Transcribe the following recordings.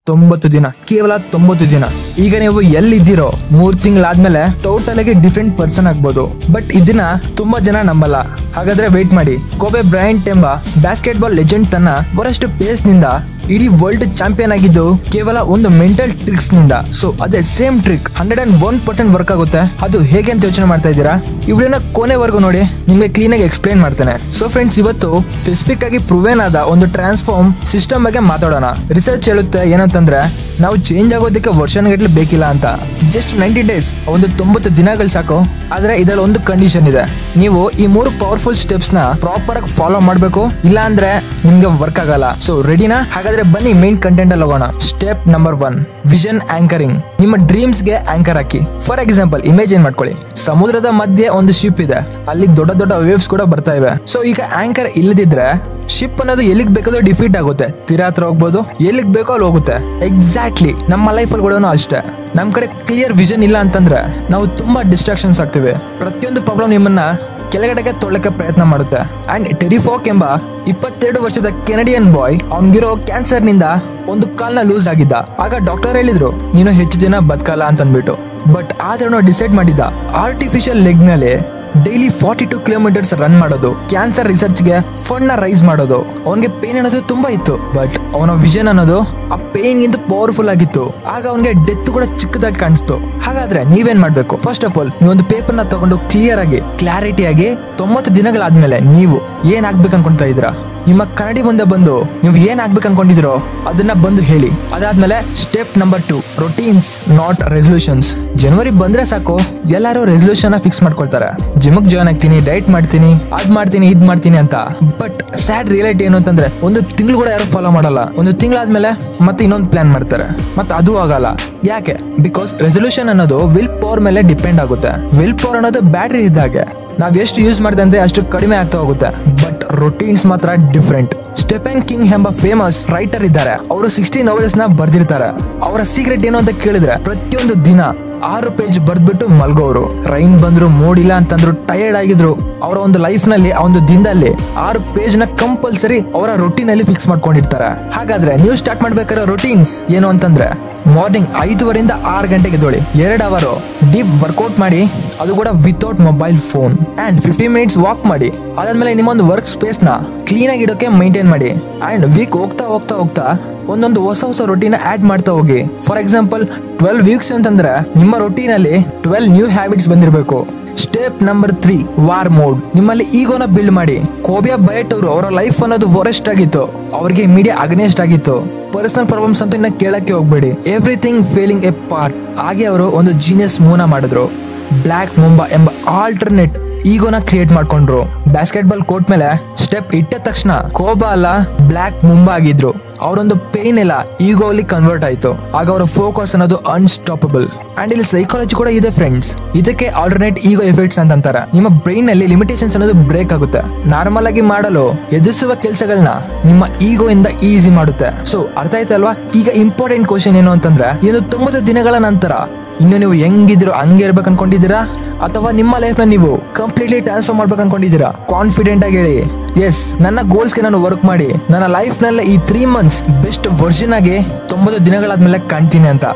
90 ದಿನ, ಕೇವಲ 90 ದಿನ. ಈಗ ನೀವು ಎಲ್ಲಿದ್ದೀರೋ 3 ತಿಂಗಳಾದ್ಮೇಲೆ ಟೋಟಲ್ ಆಗಿ ಡಿಫ್ರೆಂಟ್ ಪರ್ಸನ್ ಆಗ್ಬೋದು. ಬಟ್ ಇದನ್ನ ತುಂಬಾ ಜನ ನಂಬಲ್ಲ. ಹಾಗಾದ್ರೆ ವೇಟ್ ಮಾಡಿ. ಕೋಬೆ ಬ್ರಯಾಂಟ್ ಎಂಬ ಬ್ಯಾಸ್ಕೆಟ್ ಬಾಲ್ ಲೆಜೆಂಡ್ ತನ್ನ ವರಸ್ಟ್ ಪೇಸ್ ನಿಂದ ಇಡೀ ವರ್ಲ್ಡ್ ಚಾಂಪಿಯನ್ ಆಗಿದ್ದು ಕೇವಲ ಒಂದು ಮೆಂಟಲ್ ಟ್ರಿಕ್ಸ್ ನಿಂದ. ಸೊ ಅದೇ ಸೇಮ್ ಟ್ರಿಕ್ 101% ವರ್ಕ್ ಆಗುತ್ತೆ. ಅದು ಹೇಗೆ ಅಂತ ಯೋಚನೆ ಮಾಡ್ತಾ ಇದ್ದೀರಾ? ಈ ವಿಡಿಯೋನ ಕೊನೆವರೆಗೂ ನೋಡಿ, ನಿಮ್ಗೆ ಕ್ಲೀನ್ ಆಗಿ ಎಕ್ಸ್ಪ್ಲೈನ್ ಮಾಡ್ತೇನೆ. ಸೊ ಫ್ರೆಂಡ್ಸ್, ಇವತ್ತು ಸ್ಪೆಸಿಫಿಕ್ ಆಗಿ ಪ್ರೂವೆನ್ ಆದ ಒಂದು ಟ್ರಾನ್ಸ್ಫಾರ್ಮ್ ಸಿಸ್ಟಮ್ ಬಗ್ಗೆ ಮಾತಾಡೋಣ. ರಿಸರ್ಚ್ ಹೇಳುತ್ತೆ ಏನಂತಂದ್ರೆ ನಾವು ಚೇಂಜ್ ಆಗೋದಕ್ಕೆ ವರ್ಷಗಟ್ಟಲೆ ಬೇಕಿಲ್ಲ ಅಂತ. ಜಸ್ಟ್ 90 ಡೇಸ್, ಒಂದು 90 ದಿನಗಳು ಸಾಕು. ಆದ್ರೆ ಇದರಲ್ಲಿ ಒಂದು ಕಂಡೀಷನ್ ಇದೆ. ನೀವು ಈ 3 ಪವರ್ಫುಲ್ ಸ್ಟೆಪ್ಸ್ ನ ಪ್ರಾಪರ್ ಆಗಿ ಫಾಲೋ ಮಾಡಬೇಕು, ಇಲ್ಲ ಅಂದ್ರೆ ನಿಮ್ಗೆ ವರ್ಕ್ ಆಗಲ್ಲ. ಸೊ ರೆಡಿನಾ? ಹಾಗಾದ್ರೆ ಬನ್ನಿ ಮೇನ್ ಕಂಟೆಂಟ್ ಅಲ್ಲಿ ಹೋಗೋಣ. Step number 1, vision anchoring. ನಿಮ್ಮ ಡ್ರೀಮ್ಸ್ ಗೆ ಆಂಕರ್ ಹಾಕಿ. ಫಾರ್ ಎಕ್ಸಾಂಪಲ್, ಇಮೇಜಿನ್ ಮಾಡ್ಕೊಳ್ಳಿ, ಸಮುದ್ರದ ಮಧ್ಯೆ ಒಂದು ಶಿಪ್ ಇದೆ. ಅಲ್ಲಿ ದೊಡ್ಡ ದೊಡ್ಡ ವೇವ್ಸ್ ಕೂಡ ಬರ್ತಾ ಇವೆ. ಸೊ ಈಗ ಆಂಕರ್ ಇಲ್ಲದಿದ್ರೆ ಶಿಪ್ ಅನ್ನೋದು ಎಲ್ಲಿಗೆ ಬೇಕಾದ್ರೂ ಡಿಫೀಟ್ ಆಗುತ್ತೆ. ತೀರಾ ಹತ್ರ ಹೋಗ್ಬೋದು, ಎಲ್ಲಿಗೆ ಬೇಕೋ ಅಲ್ಲಿ ಹೋಗುತ್ತೆ. ಎಕ್ಸಾಕ್ಟ್ಲಿ ನಮ್ಮ ಲೈಫ್ ಅಲ್ಲಿ ಕೂಡ ಅಷ್ಟೇ. ನಮ್ ಕಡೆ ಕ್ಲಿಯರ್ ವಿಷನ್ ಇಲ್ಲ ಅಂತಂದ್ರೆ ನಾವು ತುಂಬಾ ಡಿಸ್ಟ್ರಾಕ್ಷನ್ಸ್ ಆಗ್ತಿವೆ. ಪ್ರತಿಯೊಂದು ಪ್ರಾಬ್ಲಮ್ ನಿಮ್ಮನ್ನ ಕೆಳಗಡೆಗೆ ತೊಳಕ್ಕೆ ಪ್ರಯತ್ನ ಮಾಡುತ್ತೆ. ಅಂಡ್ ಟೆರಿ ಫಾಕ್ ಎಂಬ 22 ವರ್ಷದ ಕೆನಡಿಯನ್ ಬಾಯ್, ಅವನಿಗಿರೋ ಕ್ಯಾನ್ಸರ್ ನಿಂದ ಒಂದು ಕಾಲ್ನ ಲೂಸ್ ಆಗಿದ್ದ. ಆಗ ಡಾಕ್ಟರ್ ಹೇಳಿದ್ರು ನೀನು ಹೆಚ್ಚು ದಿನ ಬದುಕಲ್ಲ ಅಂತ ಅಂದ್ಬಿಟ್ಟು. ಬಟ್ ಆದ್ರೆ ಡಿಸೈಡ್ ಮಾಡಿದ್ದ ಆರ್ಟಿಫಿಷಿಯಲ್ ಲೆಗ್ ನಲ್ಲಿ ಡೈಲಿ 42 ಕಿಲೋಮೀಟರ್ಸ್ ರನ್ ಮಾಡೋದು, ಕ್ಯಾನ್ಸರ್ ರಿಸರ್ಚ್ ಗೆ ಫಂಡ್ ನ ರೈಸ್ ಮಾಡೋದು. ಅವನಿಗೆ ಪೇನ್ ಅನ್ನೋದು ತುಂಬಾ ಇತ್ತು, ಬಟ್ ಅವನ ವಿಷನ್ ಅನ್ನೋದು ಆ ಪೇನ್ ಗಿಂತ ಪವರ್ಫುಲ್ ಆಗಿತ್ತು. ಆಗ ಅವನಿಗೆ ಡೆತ್ ಕೂಡ ಚಿಕ್ಕದಾಗಿ ಕಾಣಿಸ್ತು. ಹಾಗಾದ್ರೆ ನೀವೇನ್ ಮಾಡ್ಬೇಕು? ಫಸ್ಟ್ ಆಫ್ ಆಲ್, ನೀವೊಂದು ಪೇಪರ್ ನ ತಗೊಂಡು ಕ್ಲಿಯರ್ ಆಗಿ, ಕ್ಲಾರಿಟಿ ಆಗಿ 90 ದಿನಗಳಾದ್ಮೇಲೆ ನೀವು ಏನ್ ಆಗ್ಬೇಕು ಅನ್ಕೊಂತಾ ಇದ್ದೀರಾ? ನಿಮ್ಮ ಕನ್ನಡಿ ಮುಂದೆ ಬಂದು ನೀವು ಏನ್ ಆಗ್ಬೇಕು ಅನ್ಕೊಂಡಿದಿರೋ ಅದನ್ನ ಬಂದು ಹೇಳಿ. ಅದಾದ್ಮೇಲೆ step number 2, routines not resolutions. ಜನವರಿ ಬಂದ್ರೆ ಸಾಕು, ಎಲ್ಲರೂ ರೆಸಲ್ಯೂಷನ್ ಫಿಕ್ಸ್ ಮಾಡ್ಕೊಳ್ತಾರೆ. ಜಿಮ್ಗೆ ಜಾಯ್ನ್ ಆಗ್ತೀನಿ, ಡೈಟ್ ಮಾಡ್ತೀನಿ, ಅದ್ ಮಾಡ್ತೀನಿ, ಇದ್ ಮಾಡ್ತೀನಿ ಅಂತ. ಬಟ್ ಸ್ಯಾಡ್ ರಿಯಾಲಿಟಿ ಏನು ಅಂತಂದ್ರೆ ಒಂದು ತಿಂಗಳು ಕೂಡ ಯಾರು ಫಾಲೋ ಮಾಡಲ್ಲ. ಒಂದು ತಿಂಗಳಾದ್ಮೇಲೆ ಮತ್ತೆ ಇನ್ನೊಂದು ಪ್ಲಾನ್ ಮಾಡ್ತಾರೆ, ಮತ್ತೆ ಅದು ಆಗಲ್ಲ. ಯಾಕೆ? ಬಿಕಾಸ್ ರೆಸಲ್ಯೂಷನ್ ಅನ್ನೋದು ವಿಲ್ ಪವರ್ ಮೇಲೆ ಡಿಪೆಂಡ್ ಆಗುತ್ತೆ. ವಿಲ್ ಪವರ್ ಅನ್ನೋದು ಬ್ಯಾಟ್ರಿ ಇದ್ದಾಗೆ, ನಾವ್ ಎಷ್ಟು ಯೂಸ್ ಮಾಡಿದ್ರೆ ಅಷ್ಟು ಕಡಿಮೆ ಆಗ್ತಾ ಹೋಗುತ್ತೆ. ಬಟ್ ರೊಟೀನ್ಸ್ ಮಾತ್ರ ಡಿಫ್ರೆಂಟ್. ಸ್ಟೆಫನ್ ಕಿಂಗ್ ಎಂಬ ಫೇಮಸ್ ರೈಟರ್ ಇದ್ದಾರೆ. ಅವರು 60 ನಾವೆಲ್ಸ್ ನ ಬರ್ದಿರ್ತಾರೆ. ಅವರ ಸೀಕ್ರೆಟ್ ಏನು ಅಂತ ಕೇಳಿದ್ರೆ ಪ್ರತಿಯೊಂದು ದಿನ 6 ಪೇಜ್ ಬರ್ದ್ಬಿಟ್ಟು ಮಲ್ಗೋರು. ರೈನ್ ಬಂದ್ರು, ಮೂಡಿಲ್ಲ ಅಂತಂದ್ರು, ಟಯರ್ಡ್ ಆಗಿದ್ರು, ಅವರ ಒಂದು ಲೈಫ್ ನಲ್ಲಿ ಆ ಒಂದು ದಿನದಲ್ಲಿ 6 ಪೇಜ್ ನ ಕಂಪಲ್ಸರಿ ಅವರ ರೊಟೀನ್ ಅಲ್ಲಿ ಫಿಕ್ಸ್ ಮಾಡ್ಕೊಂಡಿರ್ತಾರೆ. ಹಾಗಾದ್ರೆ ನೀವು ಸ್ಟಾರ್ಟ್ ಮಾಡ್ಬೇಕಾದ್ರೆ ರೊಟೀನ್ಸ್ ಏನು ಅಂತಂದ್ರೆ ಮಾರ್ನಿಂಗ್ 5:30 6 ಗಂಟೆಗೆ ಎದ್ದೇಳಿ, 2 ಅವರ್ ಡೀಪ್ ವರ್ಕೌಟ್ ಮಾಡಿ, ಅದು ಕೂಡ without mobile phone. And 15 minutes walk ಮಾಡಿ. ಅದಾದ್ಮೇಲೆ ನಿಮ್ಮೊಂದು ವರ್ಕ್ ಸ್ಪೇಸ್ ನ ಕ್ಲೀನ್ ಆಗಿ ಇಡೋಕೆ ಮೈಂಟೈನ್ ಮಾಡಿ. ಅಂಡ್ ವೀಕ್ ಹೋಗ್ತಾ ಒಂದೊಂದು ಹೊಸ ರೊಟೀನ್ ಆಡ್ ಮಾಡ್ತಾ ಹೋಗಿ. ಫಾರ್ ಎಕ್ಸಾಂಪಲ್ 12 ವೀಕ್ಸ್ ಅಂತಂದ್ರೆ ನಿಮ್ಮ ರೊಟೀನ್ ಅಲ್ಲಿ 12 ನ್ಯೂ ಹ್ಯಾಬಿಟ್ಸ್ ಬಂದಿರಬೇಕು. Step number 3, war mode. ನಿಮ್ಮಲ್ಲಿ ಈಗೋನ ಬಿಲ್ಡ್ ಮಾಡಿ. ಕೋಬೆ ಬ್ರಯಾಂಟ್ ಅವರು ಅವರ ಲೈಫ್ ಅನ್ನೋದು ವರೆಸ್ಟ್ ಆಗಿತ್ತು. ಅವ್ರಿಗೆ ಮೀಡಿಯಾ ಅಗೇನ್ಸ್ಟ್ ಆಗಿತ್ತು. ಪರ್ಸನಲ್ ಪ್ರಾಬ್ಲಮ್ಸ್ ಅಂತ ಇನ್ನ ಕೇಳಕ್ಕೆ ಹೋಗ್ಬೇಡಿ. Everything failing A part. ಹಾಗೆ ಅವರು ಒಂದು ಜೀನಿಯಸ್ ಮೂವ್ನ ಮಾಡಿದ್ರು. ಬ್ಲಾಕ್ ಮುಂಬಾ ಎಂಬ ಆಲ್ಟರ್ನೇಟ್ ಈಗೋನ ಕ್ರಿಯೇಟ್ ಮಾಡ್ಕೊಂಡ್ರು. ಬ್ಯಾಸ್ಕೆಟ್ ಬಾಲ್ ಕೋರ್ಟ್ ಮೇಲೆ ಸ್ಟೆಪ್ ಇಟ್ಟ ತಕ್ಷಣ ಕೋಬಾ ಅಲ್ಲ, ಬ್ಲಾಕ್ ಮುಂಬಾ ಆಗಿದ್ರು. ಅವರೊಂದು ಪೇನ್ ಎಲ್ಲ ಈಗೋ ಅಲ್ಲಿ ಕನ್ವರ್ಟ್ ಆಯ್ತು. ಆಗ ಅವರ ಫೋಕಸ್ ಅನ್ನೋದು ಅನ್ಸ್ಟಾಪಬಲ್. ಅಂಡ್ ಇಲ್ಲಿ ಸೈಕಾಲಜಿ ಕೂಡ ಇದೆ ಫ್ರೆಂಡ್ಸ್. ಇದಕ್ಕೆ ಆಲ್ಟರ್ನೇಟ್ ಈಗೋ ಎಫೆಕ್ಟ್ಸ್ ಅಂತ ಅಂತಾರೆ. ನಿಮ್ಮ ಬ್ರೈನ್ ನಲ್ಲಿ ಲಿಮಿಟೇಷನ್ಸ್ ಅನ್ನೋದು ಬ್ರೇಕ್ ಆಗುತ್ತೆ. ನಾರ್ಮಲ್ ಆಗಿ ಮಾಡಲು ಎದುರಿಸುವ ಕೆಲಸಗಳನ್ನ ನಿಮ್ಮ ಈಗೋ ಇಂದ ಈಸಿ ಮಾಡುತ್ತೆ. ಸೊ ಅರ್ಥ ಆಯ್ತಲ್ವಾ? ಈಗ ಇಂಪಾರ್ಟೆಂಟ್ ಕ್ವಶನ್ ಏನು ಅಂತಂದ್ರೆ, ಇನ್ನು 90 ದಿನಗಳ ನಂತರ ಇನ್ನು ನೀವು ಹೆಂಗಿದ್ರು ಹಂಗೆ ಇರ್ಬೇಕು ಅನ್ಕೊಂಡಿದ್ದೀರಾ, ಅಥವಾ ನಿಮ್ಮ ಲೈಫ್ ನ ನೀವು ಕಂಪ್ಲೀಟ್ಲಿ ಟ್ರಾನ್ಸ್ಫಾರ್ಮ್ ಮಾಡ್ಬೇಕು ಅನ್ಕೊಂಡಿದ್ದೀರಾ? ಕಾನ್ಫಿಡೆಂಟ್ ಆಗಿ ಹೇಳಿ, ಎಸ್, ನನ್ನ ಗೋಲ್ಸ್ ಗೆ ನಾನು ವರ್ಕ್ ಮಾಡಿ ನನ್ನ ಲೈಫ್ ನಲ್ಲಿ ಈ 3 ಮಂತ್ಸ್ ಬೆಸ್ಟ್ ವರ್ಷನ್ ಆಗಿ 90 ದಿನಗಳಾದ್ಮೇಲೆ ಕಾಣ್ತೀನಿ ಅಂತ.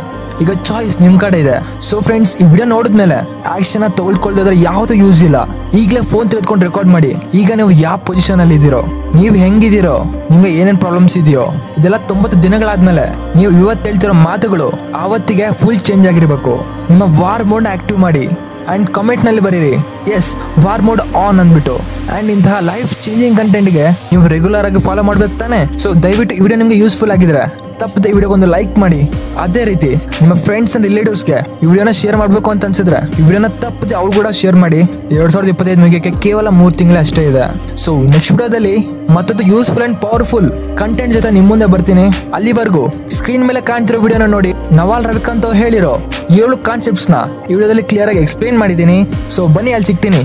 ಈಗ ಚಾಯ್ಸ್ ನಿಮ್ ಕಡೆ ಇದೆ. ಸೊ ಫ್ರೆಂಡ್ಸ್, ಈ ವಿಡಿಯೋ ನೋಡಿದ್ಮೇಲೆ ಆಕ್ಷನ್ ತಗೊಳ್ಕೊಳ್ದಿದ್ರೆ ಯಾವ್ದು ಯೂಸ್ ಇಲ್ಲ. ಈಗಲೇ ಫೋನ್ ತೆಗೆದುಕೊಂಡು ರೆಕಾರ್ಡ್ ಮಾಡಿ. ಈಗ ನೀವು ಯಾವ ಪೊಸಿಷನ್ ಅಲ್ಲಿ ಇದ್ದೀರೋ, ನೀವು ಹೆಂಗಿದ್ದೀರೋ, ನಿಮ್ಗೆ ಏನೇನ್ ಪ್ರಾಬ್ಲಮ್ಸ್ ಇದೆಯೋ, ಇದೆಲ್ಲ 90 ದಿನಗಳಾದ್ಮೇಲೆ ನೀವು ಇವತ್ತು ಹೇಳ್ತಿರೋ ಮಾತುಗಳು ಆವತ್ತಿಗೆ ಫುಲ್ ಚೇಂಜ್ ಆಗಿರ್ಬೇಕು. ನಿಮ್ಮ ವಾರ್ ಮೋಡ್ ಆಕ್ಟಿವ್ ಮಾಡಿ ಅಂಡ್ ಕಮೆಂಟ್ ನಲ್ಲಿ ಬರೀರಿ ಎಸ್, ವಾರ್ ಮೋಡ್ ಆನ್ ಅಂದ್ಬಿಟ್ಟು. ಅಂಡ್ ಇಂತಹ ಲೈಫ್ ಚೇಂಜಿಂಗ್ ಕಂಟೆಂಟ್ ಗೆ ನೀವು ರೆಗ್ಯುಲರ್ ಆಗಿ ಫಾಲೋ ಮಾಡ್ಬೇಕು ತಾನೆ. ಸೊ ದಯವಿಟ್ಟು ಈ ವಿಡಿಯೋ ನಿಮ್ಗೆ ಯೂಸ್ಫುಲ್ ಆಗಿದ್ರೆ ತಪ್ಪದೆ ಈ ವಿಡಿಯೋಗೊಂದು ಲೈಕ್ ಮಾಡಿ. ಅದೇ ರೀತಿ ನಿಮ್ಮ ಫ್ರೆಂಡ್ಸ್ ಅಂಡ್ ರಿಲೇಟಿವ್ಸ್ಗೆ ಈ ವಿಡಿಯೋನ ಶೇರ್ ಮಾಡಬೇಕು ಅಂತ ಅನ್ಸಿದ್ರೆ ಈ ವಿಡಿಯೋನ ತಪ್ಪದೆ ಅವ್ರು ಕೂಡ ಶೇರ್ ಮಾಡಿ. 2025 ಮುಗಿಯಕ್ಕೆ ಕೇವಲ 3 ತಿಂಗಳೇ ಅಷ್ಟೇ ಇದೆ. ಸೊ ನೆಕ್ಸ್ಟ್ ವಿಡಿಯೋದಲ್ಲಿ ಮತ್ತೊಂದು ಯೂಸ್ಫುಲ್ ಅಂಡ್ ಪವರ್ಫುಲ್ ಕಂಟೆಂಟ್ ಜೊತೆ ನಿಮ್ ಮುಂದೆ ಬರ್ತೀನಿ. ಅಲ್ಲಿವರೆಗೂ ಸ್ಕ್ರೀನ್ ಮೇಲೆ ಕಾಣ್ತಿರೋ ವಿಡಿಯೋನ ನೋಡಿ. ನವಾಲ್ ರವಿಕಾಂತ್ ಅವ್ರು ಹೇಳಿರೋ 7 ಕಾನ್ಸೆಪ್ಟ್ಸ್ ನ ಈ ವಿಡಿಯೋದಲ್ಲಿ ಕ್ಲಿಯರ್ ಆಗಿ ಎಕ್ಸ್ಪ್ಲೇನ್ ಮಾಡಿದ್ದೀನಿ. ಸೊ ಬನ್ನಿ, ಅಲ್ಲಿ ಸಿಗ್ತೀನಿ.